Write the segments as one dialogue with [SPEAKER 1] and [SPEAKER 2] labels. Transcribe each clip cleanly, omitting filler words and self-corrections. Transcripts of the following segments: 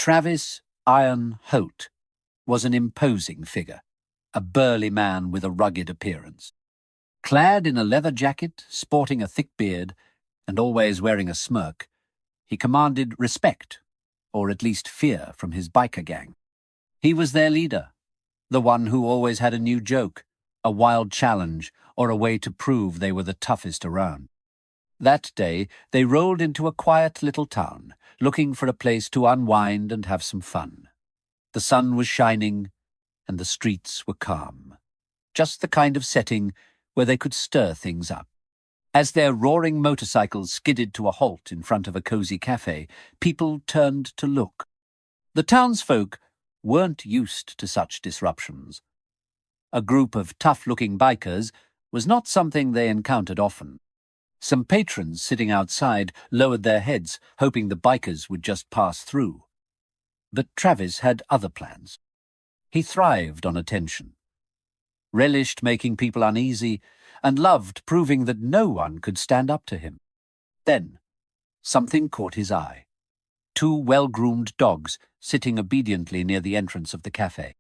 [SPEAKER 1] Travis Iron Holt was an imposing figure, a burly man with a rugged appearance. Clad in a leather jacket, sporting a thick beard, and always wearing a smirk, he commanded respect, or at least fear, from his biker gang. He was their leader, the one who always had a new joke, a wild challenge, or a way to prove they were the toughest around. That day, they rolled into a quiet little town, looking for a place to unwind and have some fun. The sun was shining, and the streets were calm. Just the kind of setting where they could stir things up. As their roaring motorcycles skidded to a halt in front of a cozy cafe, people turned to look. The townsfolk weren't used to such disruptions. A group of tough-looking bikers was not something they encountered often. Some patrons sitting outside lowered their heads, hoping the bikers would just pass through. But Travis had other plans. He thrived on attention, relished making people uneasy, and loved proving that no one could stand up to him. Then, something caught his eye. Two well-groomed dogs sitting obediently near the entrance of the cafe.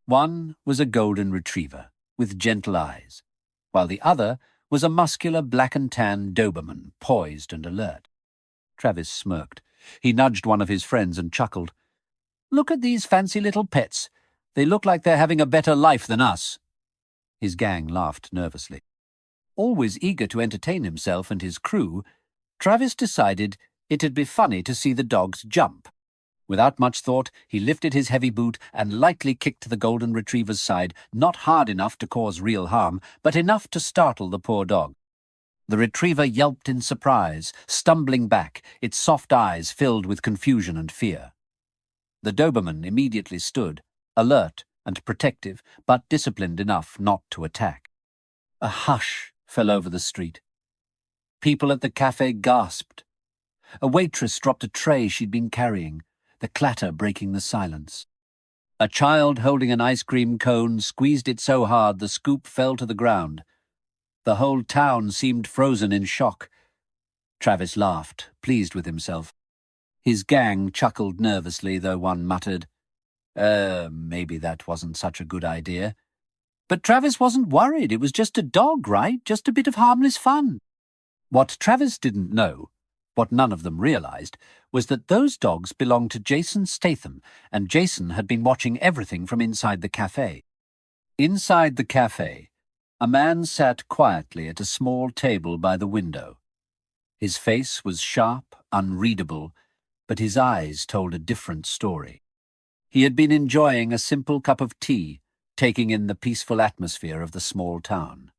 [SPEAKER 1] One was a golden retriever, with gentle eyes, while the other was a muscular black-and-tan Doberman, poised and alert. Travis smirked. He nudged one of his friends and chuckled. "Look at these fancy little pets. They look like they're having a better life than us." His gang laughed nervously. Always eager to entertain himself and his crew, Travis decided it'd be funny to see the dogs jump. Without much thought, he lifted his heavy boot and lightly kicked the golden retriever's side, not hard enough to cause real harm, but enough to startle the poor dog. The retriever yelped in surprise, stumbling back, its soft eyes filled with confusion and fear. The Doberman immediately stood, alert and protective, but disciplined enough not to attack. A hush fell over the street. People at the cafe gasped. A waitress dropped a tray she'd been carrying, the clatter breaking the silence. A child holding an ice cream cone squeezed it so hard the scoop fell to the ground. The whole town seemed frozen in shock. Travis laughed, pleased with himself. His gang chuckled nervously, though one muttered, maybe that wasn't such a good idea. But Travis wasn't worried. It was just a dog, right? Just a bit of harmless fun. What Travis didn't know, what none of them realized, was that those dogs belonged to Jason Statham, and Jason had been watching everything from inside the cafe. Inside the cafe, a man sat quietly at a small table by the window. His face was sharp, unreadable, but his eyes told a different story. He had been enjoying a simple cup of tea, taking in the peaceful atmosphere of the small town.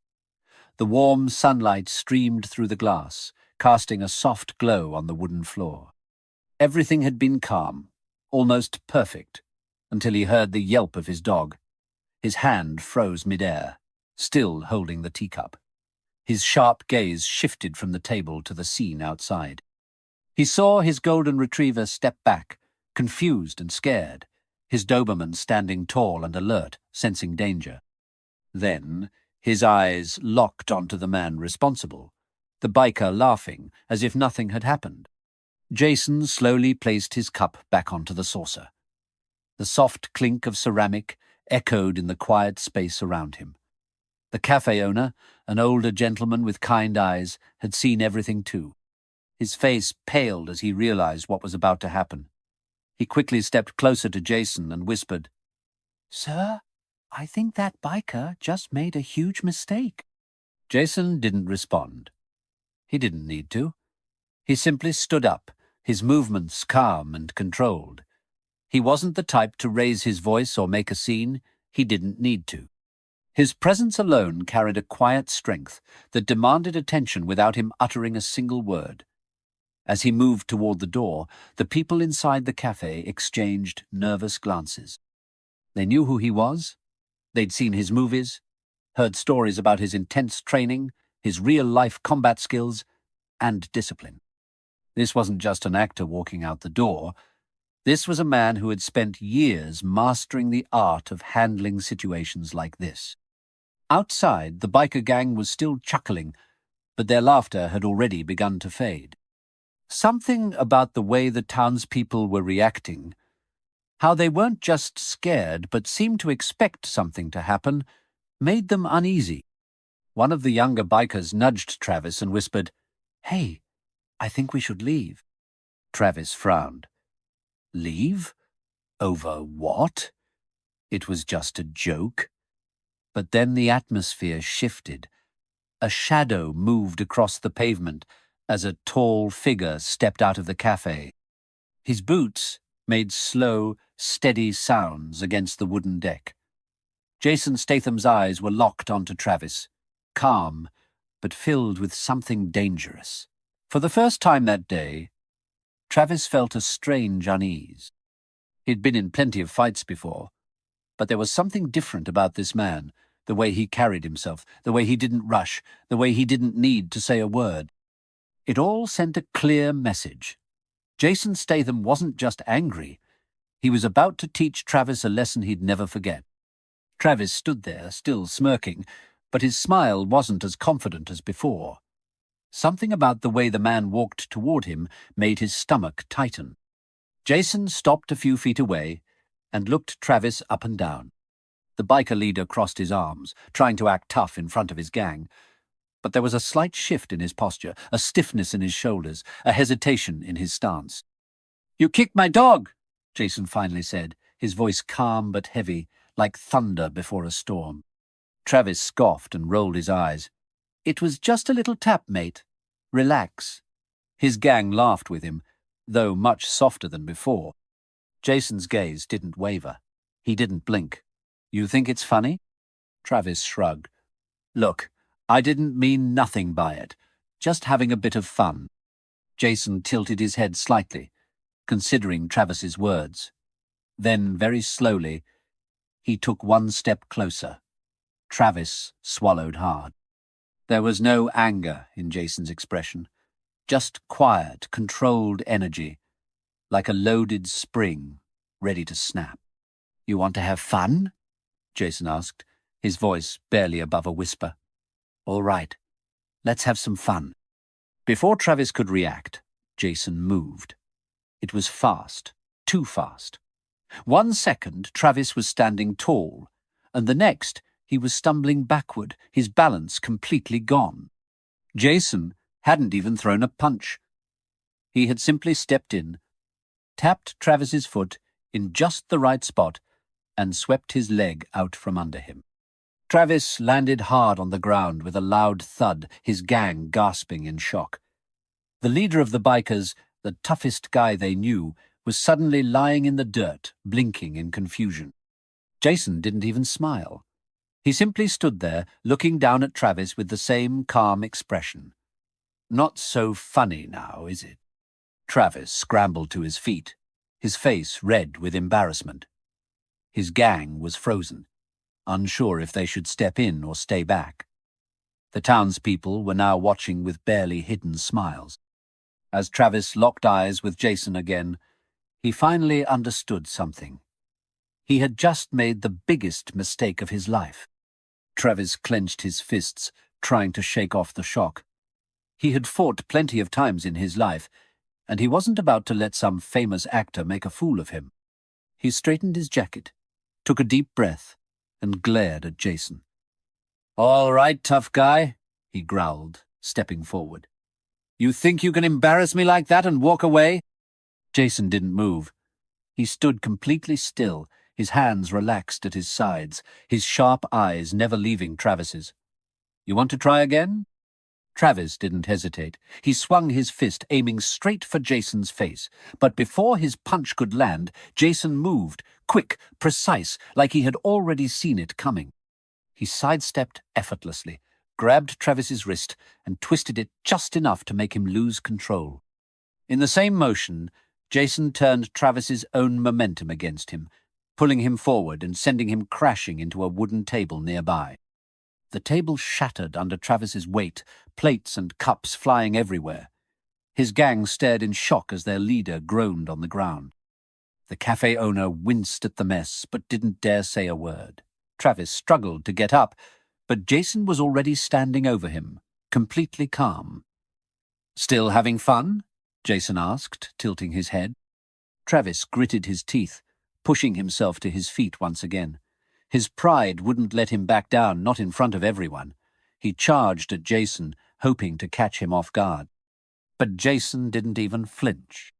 [SPEAKER 1] The warm sunlight streamed through the glass, casting a soft glow on the wooden floor. Everything had been calm, almost perfect, until he heard the yelp of his dog. His hand froze mid-air, still holding the teacup. His sharp gaze shifted from the table to the scene outside. He saw his golden retriever step back, confused and scared, his Doberman standing tall and alert, sensing danger. Then his eyes locked onto the man responsible, the biker laughing as if nothing had happened. Jason slowly placed his cup back onto the saucer. The soft clink of ceramic echoed in the quiet space around him. The cafe owner, an older gentleman with kind eyes, had seen everything too. His face paled as he realized what was about to happen. He quickly stepped closer to Jason and whispered, "Sir, I think that biker just made a huge mistake." Jason didn't respond. He didn't need to. He simply stood up, his movements calm and controlled. He wasn't the type to raise his voice or make a scene. He didn't need to. His presence alone carried a quiet strength that demanded attention without him uttering a single word. As he moved toward the door, the people inside the cafe exchanged nervous glances. They knew who he was. They'd seen his movies, heard stories about his intense training, his real-life combat skills, and discipline. This wasn't just an actor walking out the door. This was a man who had spent years mastering the art of handling situations like this. Outside, the biker gang was still chuckling, but their laughter had already begun to fade. Something about the way the townspeople were reacting, How they weren't just scared but seemed to expect something to happen made them uneasy. One of the younger bikers nudged Travis and whispered, "Hey, I think we should leave." Travis frowned. Leave? Over what? It was just a joke. But then the atmosphere shifted. A shadow moved across the pavement as a tall figure stepped out of the cafe. His boots made slow, steady sounds against the wooden deck. Jason Statham's eyes were locked onto Travis, calm, but filled with something dangerous. For the first time that day, Travis felt a strange unease. He'd been in plenty of fights before, but there was something different about this man, the way he carried himself, the way he didn't rush, the way he didn't need to say a word. It all sent a clear message. Jason Statham wasn't just angry. He was about to teach Travis a lesson he'd never forget. Travis stood there, still smirking, but his smile wasn't as confident as before. Something about the way the man walked toward him made his stomach tighten. Jason stopped a few feet away and looked Travis up and down. The biker leader crossed his arms, trying to act tough in front of his gang. But there was a slight shift in his posture, a stiffness in his shoulders, a hesitation in his stance. "You kicked my dog," Jason finally said, his voice calm but heavy, like thunder before a storm. Travis scoffed and rolled his eyes. "It was just a little tap, mate. Relax." His gang laughed with him, though much softer than before. Jason's gaze didn't waver. He didn't blink. "You think it's funny?" Travis shrugged. "Look, I didn't mean nothing by it. Just having a bit of fun." Jason tilted his head slightly, considering Travis's words. Then, very slowly, he took one step closer. Travis swallowed hard. There was no anger in Jason's expression, just quiet, controlled energy, like a loaded spring, ready to snap. "You want to have fun?" Jason asked, his voice barely above a whisper. "All right, let's have some fun." Before Travis could react, Jason moved. It was fast, too fast. 1 second, Travis was standing tall, and the next, he was stumbling backward, his balance completely gone. Jason hadn't even thrown a punch. He had simply stepped in, tapped Travis's foot in just the right spot, and swept his leg out from under him. Travis landed hard on the ground with a loud thud, his gang gasping in shock. The leader of the bikers, the toughest guy they knew, was suddenly lying in the dirt, blinking in confusion. Jason didn't even smile. He simply stood there, looking down at Travis with the same calm expression. "Not so funny now, is it?" Travis scrambled to his feet, his face red with embarrassment. His gang was frozen, unsure if they should step in or stay back. The townspeople were now watching with barely hidden smiles. As Travis locked eyes with Jason again, he finally understood something. He had just made the biggest mistake of his life. Travis clenched his fists, trying to shake off the shock. He had fought plenty of times in his life, and he wasn't about to let some famous actor make a fool of him. He straightened his jacket, took a deep breath, and glared at Jason. "All right, tough guy," he growled, stepping forward. "You think you can embarrass me like that and walk away?" Jason didn't move. He stood completely still, his hands relaxed at his sides, his sharp eyes never leaving Travis's. "You want to try again?" Travis didn't hesitate. He swung his fist, aiming straight for Jason's face. But before his punch could land, Jason moved, quick, precise, like he had already seen it coming. He sidestepped effortlessly, grabbed Travis's wrist, and twisted it just enough to make him lose control. In the same motion, Jason turned Travis's own momentum against him, pulling him forward and sending him crashing into a wooden table nearby. The table shattered under Travis's weight, plates and cups flying everywhere. His gang stared in shock as their leader groaned on the ground. The cafe owner winced at the mess, but didn't dare say a word. Travis struggled to get up, but Jason was already standing over him, completely calm. "Still having fun?" Jason asked, tilting his head. Travis gritted his teeth, pushing himself to his feet once again. His pride wouldn't let him back down, not in front of everyone. He charged at Jason, hoping to catch him off guard. But Jason didn't even flinch.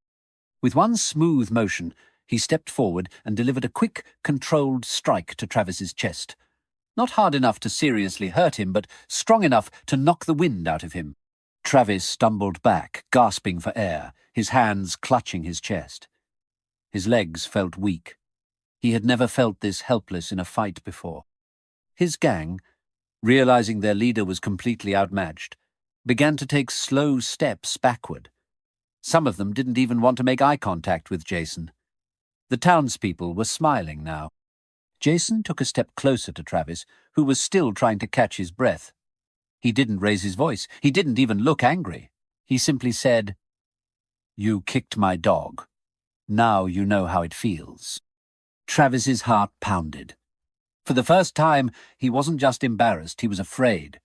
[SPEAKER 1] With one smooth motion, he stepped forward and delivered a quick, controlled strike to Travis's chest. Not hard enough to seriously hurt him, but strong enough to knock the wind out of him. Travis stumbled back, gasping for air, his hands clutching his chest. His legs felt weak. He had never felt this helpless in a fight before. His gang, realizing their leader was completely outmatched, began to take slow steps backward. Some of them didn't even want to make eye contact with Jason. The townspeople were smiling now. Jason took a step closer to Travis, who was still trying to catch his breath. He didn't raise his voice. He didn't even look angry. He simply said, "You kicked my dog. Now you know how it feels." Travis's heart pounded. For the first time, he wasn't just embarrassed, he was afraid.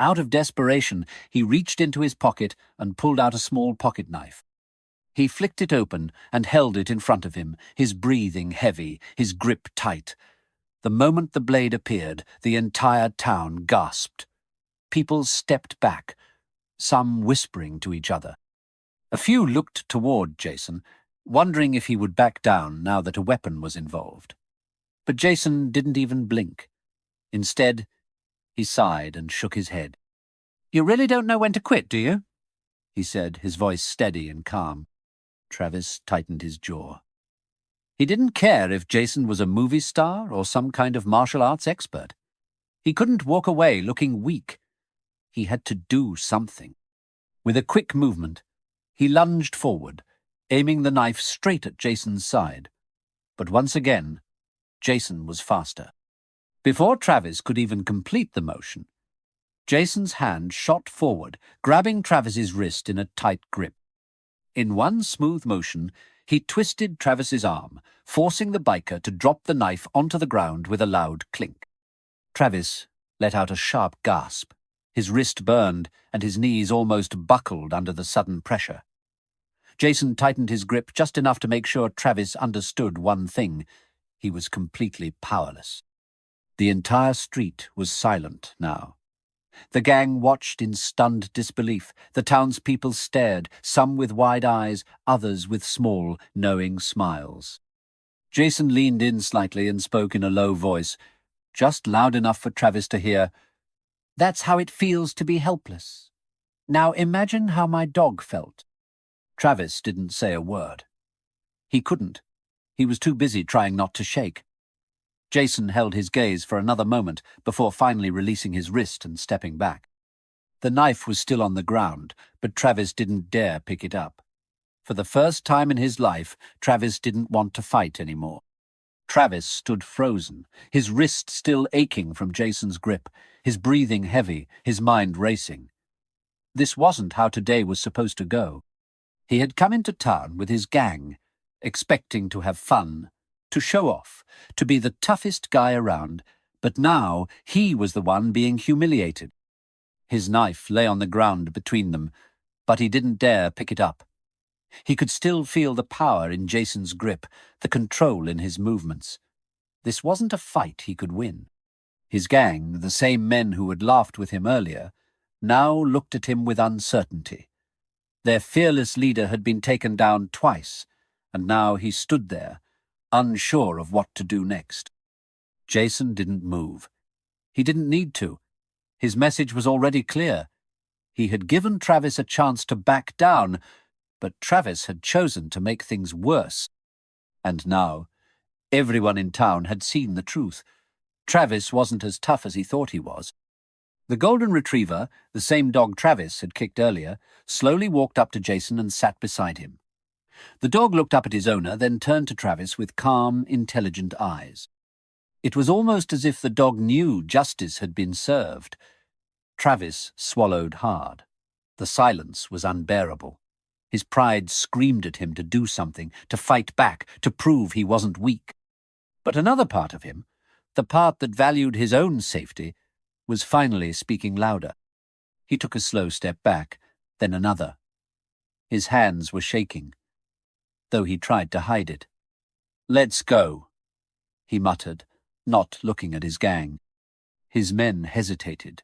[SPEAKER 1] Out of desperation, he reached into his pocket and pulled out a small pocket knife. He flicked it open and held it in front of him, his breathing heavy, his grip tight. The moment the blade appeared, the entire town gasped. People stepped back, some whispering to each other. A few looked toward Jason, wondering if he would back down now that a weapon was involved. But Jason didn't even blink. Instead, he sighed and shook his head. "You really don't know when to quit, do you?" he said, his voice steady and calm. Travis tightened his jaw. He didn't care if Jason was a movie star or some kind of martial arts expert. He couldn't walk away looking weak. He had to do something. With a quick movement, he lunged forward, aiming the knife straight at Jason's side. But once again, Jason was faster. Before Travis could even complete the motion, Jason's hand shot forward, grabbing Travis's wrist in a tight grip. In one smooth motion, he twisted Travis's arm, forcing the biker to drop the knife onto the ground with a loud clink. Travis let out a sharp gasp. His wrist burned, and his knees almost buckled under the sudden pressure. Jason tightened his grip just enough to make sure Travis understood one thing. He was completely powerless. The entire street was silent now. The gang watched in stunned disbelief. The townspeople stared, some with wide eyes, others with small, knowing smiles. Jason leaned in slightly and spoke in a low voice, just loud enough for Travis to hear, "That's how it feels to be helpless. Now imagine how my dog felt." Travis didn't say a word. He couldn't. He was too busy trying not to shake. Jason held his gaze for another moment before finally releasing his wrist and stepping back. The knife was still on the ground, but Travis didn't dare pick it up. For the first time in his life, Travis didn't want to fight anymore. Travis stood frozen, his wrist still aching from Jason's grip, his breathing heavy, his mind racing. This wasn't how today was supposed to go. He had come into town with his gang, expecting to have fun, to show off, to be the toughest guy around, but now he was the one being humiliated. His knife lay on the ground between them, but he didn't dare pick it up. He could still feel the power in Jason's grip, the control in his movements. This wasn't a fight he could win. His gang, the same men who had laughed with him earlier, now looked at him with uncertainty. Their fearless leader had been taken down twice, and now he stood there, unsure of what to do next. Jason didn't move. He didn't need to. His message was already clear. He had given Travis a chance to back down, but Travis had chosen to make things worse. And now, everyone in town had seen the truth. Travis wasn't as tough as he thought he was. The golden retriever, the same dog Travis had kicked earlier, slowly walked up to Jason and sat beside him. The dog looked up at his owner, then turned to Travis with calm, intelligent eyes. It was almost as if the dog knew justice had been served. Travis swallowed hard. The silence was unbearable. His pride screamed at him to do something, to fight back, to prove he wasn't weak. But another part of him, the part that valued his own safety, was finally speaking louder. He took a slow step back, then another. His hands were shaking, though he tried to hide it. "Let's go," he muttered, not looking at his gang. His men hesitated,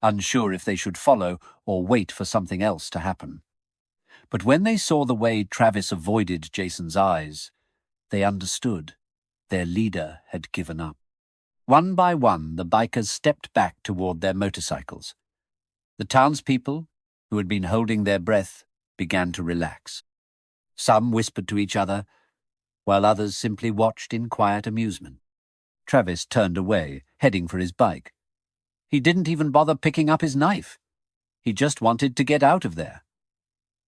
[SPEAKER 1] unsure if they should follow or wait for something else to happen. But when they saw the way Travis avoided Jason's eyes, they understood. Their leader had given up. One by one, the bikers stepped back toward their motorcycles. The townspeople, who had been holding their breath, began to relax. Some whispered to each other, while others simply watched in quiet amusement. Travis turned away, heading for his bike. He didn't even bother picking up his knife. He just wanted to get out of there.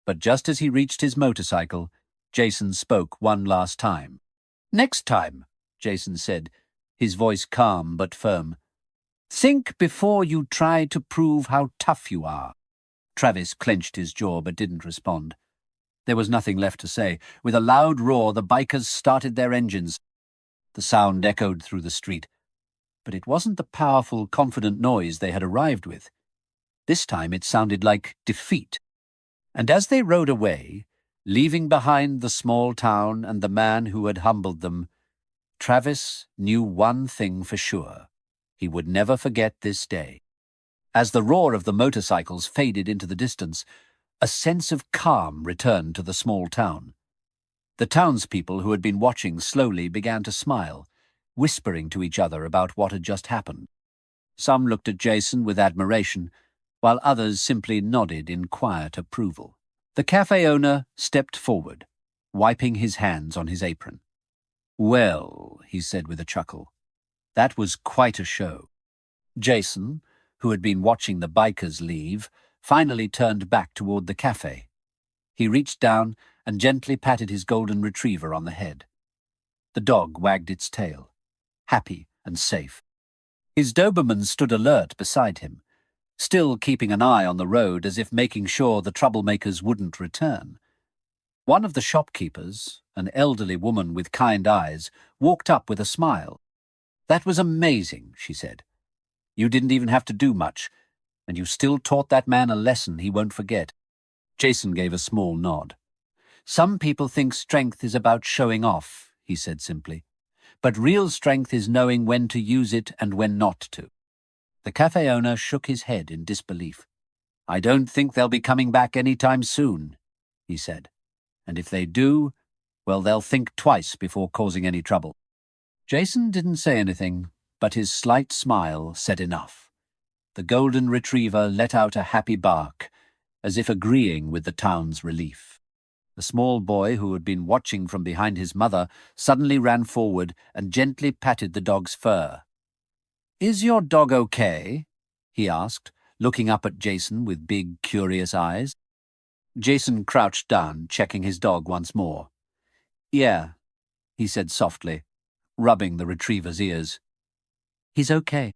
[SPEAKER 1] But just as he reached his motorcycle, Jason spoke one last time. "Next time," Jason said, his voice calm but firm. "Think before you try to prove how tough you are." Travis clenched his jaw but didn't respond. There was nothing left to say. With a loud roar, the bikers started their engines. The sound echoed through the street. But it wasn't the powerful, confident noise they had arrived with. This time it sounded like defeat. And as they rode away, leaving behind the small town and the man who had humbled them, Travis knew one thing for sure. He would never forget this day. As the roar of the motorcycles faded into the distance, a sense of calm returned to the small town. The townspeople who had been watching slowly began to smile, whispering to each other about what had just happened. Some looked at Jason with admiration, while others simply nodded in quiet approval. The cafe owner stepped forward, wiping his hands on his apron. "Well," he said with a chuckle, "that was quite a show." Jason, who had been watching the bikers leave, finally turned back toward the cafe. He reached down and gently patted his golden retriever on the head. The dog wagged its tail, happy and safe. His Doberman stood alert beside him, still keeping an eye on the road as if making sure the troublemakers wouldn't return. One of the shopkeepers, an elderly woman with kind eyes, walked up with a smile. "That was amazing," she said. "You didn't even have to do much, and you still taught that man a lesson he won't forget." Jason gave a small nod. "Some people think strength is about showing off," he said simply. "But real strength is knowing when to use it and when not to." The cafe owner shook his head in disbelief. "I don't think they'll be coming back any time soon," he said. "And if they do, well, they'll think twice before causing any trouble." Jason didn't say anything, but his slight smile said enough. The golden retriever let out a happy bark, as if agreeing with the town's relief. The small boy, who had been watching from behind his mother, suddenly ran forward and gently patted the dog's fur. "Is your dog okay?" he asked, looking up at Jason with big, curious eyes. Jason crouched down, checking his dog once more. "Yeah," he said softly, rubbing the retriever's ears. "He's okay."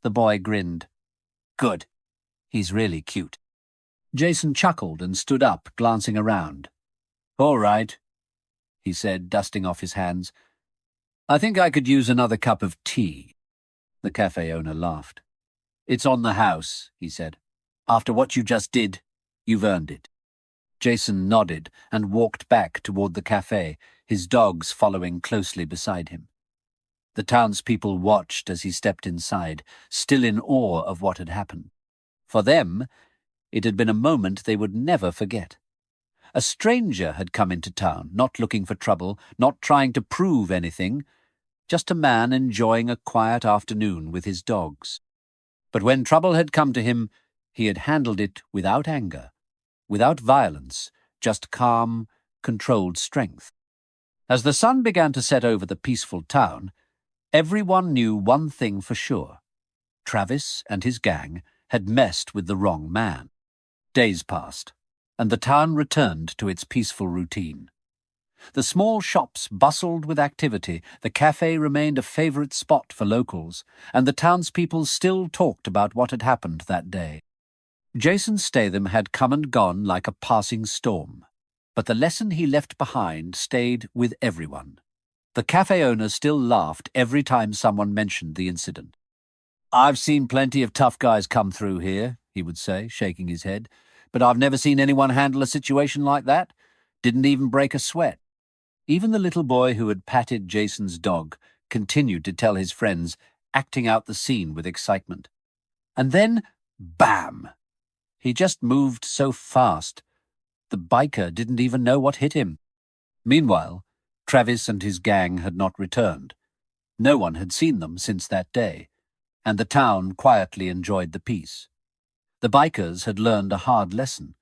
[SPEAKER 1] The boy grinned. "Good. He's really cute." Jason chuckled and stood up, glancing around. "All right," he said, dusting off his hands. "I think I could use another cup of tea." The cafe owner laughed. "It's on the house," he said. "After what you just did, you've earned it." Jason nodded and walked back toward the cafe, his dogs following closely beside him. The townspeople watched as he stepped inside, still in awe of what had happened. For them, it had been a moment they would never forget. A stranger had come into town, not looking for trouble, not trying to prove anything, just a man enjoying a quiet afternoon with his dogs. But when trouble had come to him, he had handled it without anger, without violence, just calm, controlled strength. As the sun began to set over the peaceful town, everyone knew one thing for sure. Travis and his gang had messed with the wrong man. Days passed, and the town returned to its peaceful routine. The small shops bustled with activity, the cafe remained a favorite spot for locals, and the townspeople still talked about what had happened that day. Jason Statham had come and gone like a passing storm, but the lesson he left behind stayed with everyone. The cafe owner still laughed every time someone mentioned the incident. "I've seen plenty of tough guys come through here," he would say, shaking his head, "but I've never seen anyone handle a situation like that. Didn't even break a sweat." Even the little boy who had patted Jason's dog continued to tell his friends, acting out the scene with excitement. And then, bam! He just moved so fast. The biker didn't even know what hit him. Meanwhile, Travis and his gang had not returned. No one had seen them since that day, and the town quietly enjoyed the peace. The bikers had learned a hard lesson.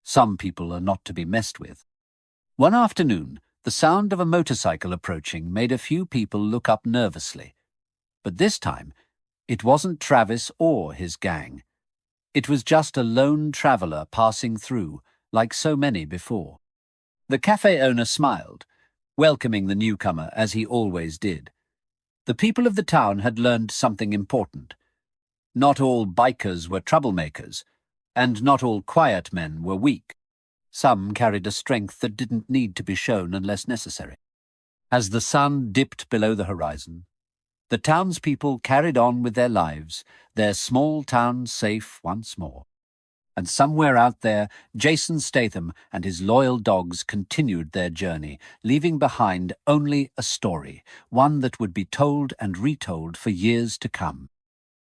[SPEAKER 1] Some people are not to be messed with. One afternoon, the sound of a motorcycle approaching made a few people look up nervously. But this time, it wasn't Travis or his gang. It was just a lone traveler passing through, like so many before. The cafe owner smiled, welcoming the newcomer as he always did. The people of the town had learned something important. Not all bikers were troublemakers, and not all quiet men were weak. Some carried a strength that didn't need to be shown unless necessary. As the sun dipped below the horizon, the townspeople carried on with their lives, their small town safe once more. And somewhere out there, Jason Statham and his loyal dogs continued their journey, leaving behind only a story, one that would be told and retold for years to come.